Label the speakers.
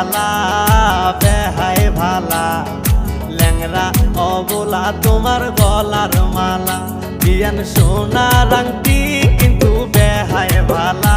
Speaker 1: ভালা বেহাই ভালা ল্যাংরা অবলা তোমার গলার মালা দিয়ান সোনার আংটি কিন্তু বেহাই ভালা